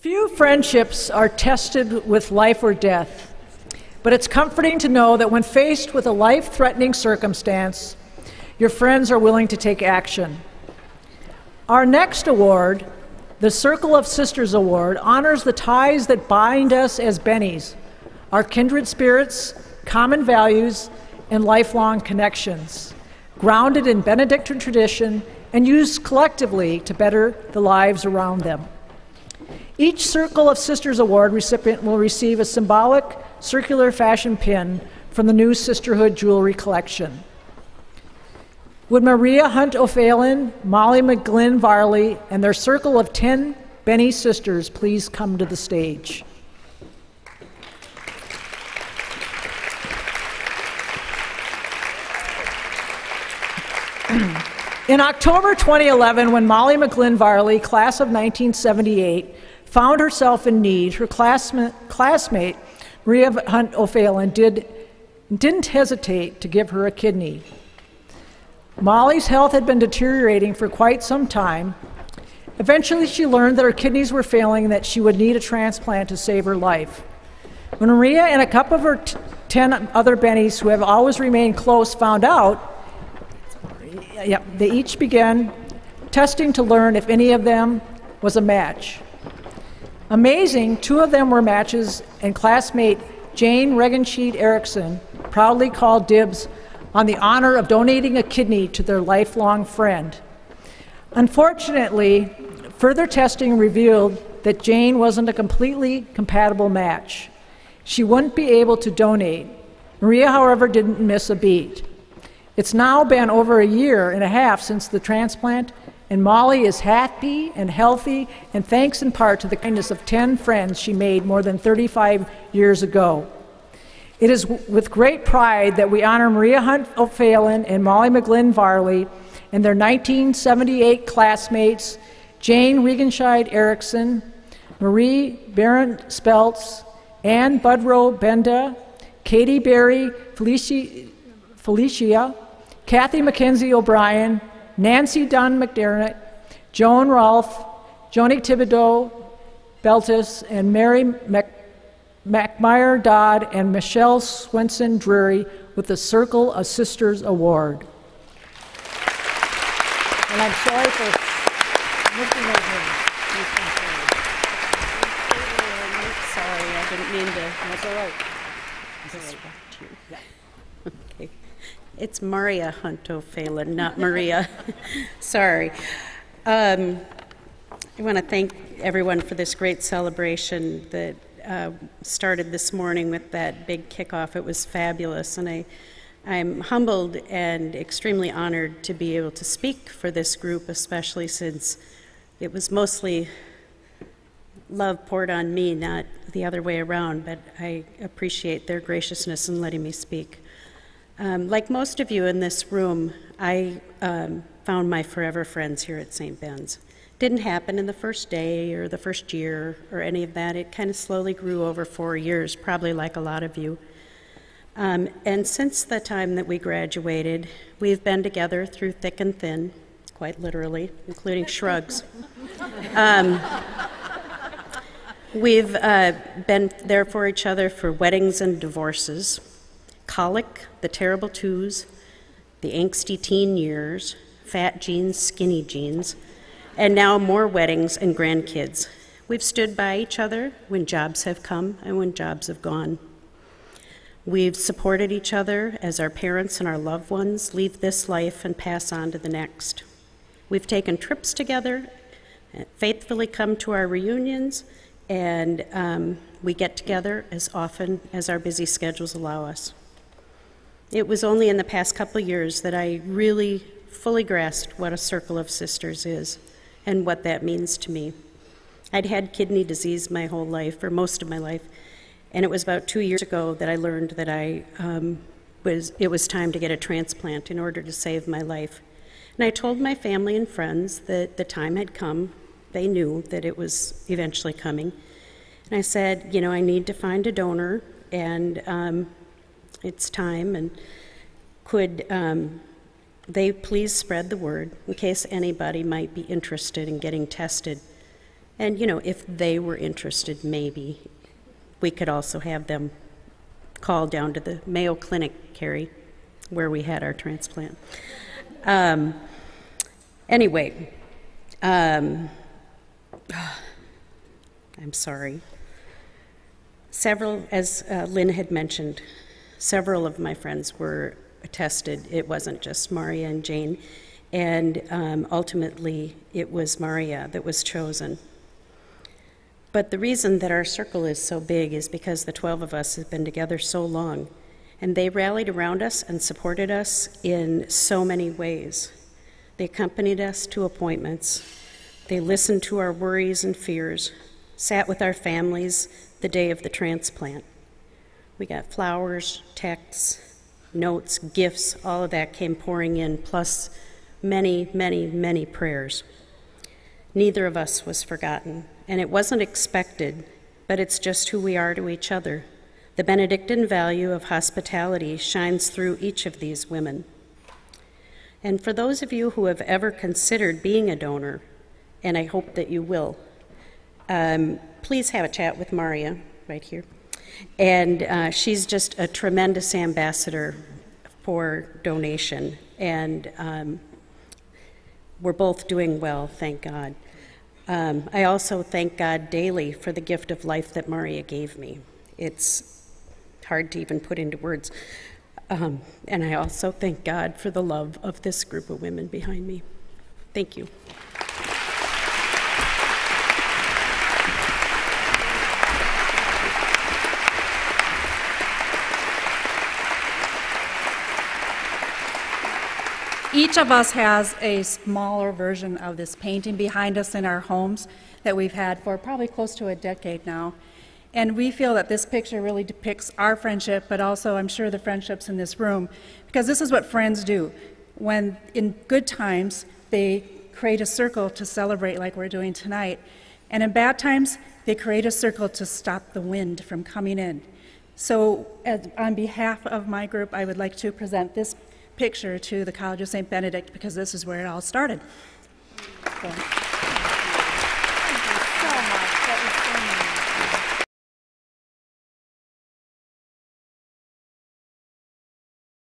Few friendships are tested with life or death, but it's comforting to know that when faced with a life-threatening circumstance, your friends are willing to take action. Our next award, the Circle of Sisters Award, honors the ties that bind us as Bennies, our kindred spirits, common values, and lifelong connections, grounded in Benedictine tradition and used collectively to better the lives around them. Each Circle of Sisters Award recipient will receive a symbolic circular fashion pin from the new Sisterhood Jewelry Collection. Would Maria Hunt O'Phelan, Molly McGlynn Varley, and their circle of 10 Benny sisters please come to the stage? In October 2011, when Molly McGlynn Varley, class of 1978, found herself in need, her classmate Maria Hunt O'Phelan didn't hesitate to give her a kidney. Molly's health had been deteriorating for quite some time. Eventually, she learned that her kidneys were failing and that she would need a transplant to save her life. When Maria and a couple of her 10 other Bennies who have always remained close found out, they each began testing to learn if any of them was a match. Amazing, 2 of them were matches, and classmate Jane Regensheed Erickson proudly called dibs on the honor of donating a kidney to their lifelong friend. Unfortunately, further testing revealed that Jane wasn't a completely compatible match. She wouldn't be able to donate. Maria, however, didn't miss a beat. It's now been over a year and a half since the transplant, and Molly is happy and healthy, and thanks in part to the kindness of 10 friends she made more than 35 years ago. It is with great pride that we honor Maria Hunt O'Phelan and Molly McGlynn Varley and their 1978 classmates, Jane Regenscheid Erickson, Marie Barron Speltz, Ann Budrow Benda, Katie Berry Felicia, Kathy Mackenzie O'Brien, Nancy Dunn McDermott, Joan Rolfe, Joni Thibodeau Beltis, and Mary McMyer Dodd and Michelle Swenson Drury with the Circle of Sisters Award. And I'm sorry for looking over. Sorry, I didn't mean to. That's all right. Distract you. Okay. It's Maria Hunt O'Phelan, not Maria. Sorry. I want to thank everyone for this great celebration that started this morning with that big kickoff. It was fabulous, and I'm humbled and extremely honored to be able to speak for this group, especially since it was mostly love poured on me, not the other way around, but I appreciate their graciousness in letting me speak. Like most of you in this room, I found my forever friends here at St. Ben's. Didn't happen in the first day or the first year or any of that. It kind of slowly grew over 4 years, probably like a lot of you. And since the time that we graduated, we've been together through thick and thin, quite literally, including shrugs. We've been there for each other for weddings and divorces, colic, the terrible twos, the angsty teen years, fat jeans, skinny jeans, and now more weddings and grandkids. We've stood by each other when jobs have come and when jobs have gone. We've supported each other as our parents and our loved ones leave this life and pass on to the next. We've taken trips together, faithfully come to our reunions, and we get together as often as our busy schedules allow us. It was only in the past couple of years that I really fully grasped what a circle of sisters is and what that means to me. I'd had kidney disease my whole life, or most of my life, and it was about 2 years ago that I learned that it was time to get a transplant in order to save my life. And I told my family and friends that the time had come. They knew that it was eventually coming. And I said, you know, I need to find a donor, and it's time, and could they please spread the word in case anybody might be interested in getting tested. And, you know, if they were interested, maybe we could also have them call down to the Mayo Clinic, Carrie, where we had our transplant. Anyway, I'm sorry. Several, as Lynn had mentioned, several of my friends were tested. It wasn't just Maria and Jane. And ultimately, it was Maria that was chosen. But the reason that our circle is so big is because the 12 of us have been together so long, and they rallied around us and supported us in so many ways. They accompanied us to appointments. They listened to our worries and fears, sat with our families the day of the transplant. We got flowers, texts, notes, gifts, all of that came pouring in, plus many, many, many prayers. Neither of us was forgotten, and it wasn't expected, but it's just who we are to each other. The Benedictine value of hospitality shines through each of these women. And for those of you who have ever considered being a donor, and I hope that you will, please have a chat with Maria right here. And she's just a tremendous ambassador for donation, and we're both doing well, thank God. I also thank God daily for the gift of life that Maria gave me. It's hard to even put into words. And I also thank God for the love of this group of women behind me. Thank you. Each of us has a smaller version of this painting behind us in our homes that we've had for probably close to a decade now. And we feel that this picture really depicts our friendship, but also, I'm sure, the friendships in this room, because this is what friends do. When in good times, they create a circle to celebrate like we're doing tonight. And in bad times, they create a circle to stop the wind from coming in. So on behalf of my group, I would like to present this picture to the College of St. Benedict, because this is where it all started. So. Thank you so much. That was so nice.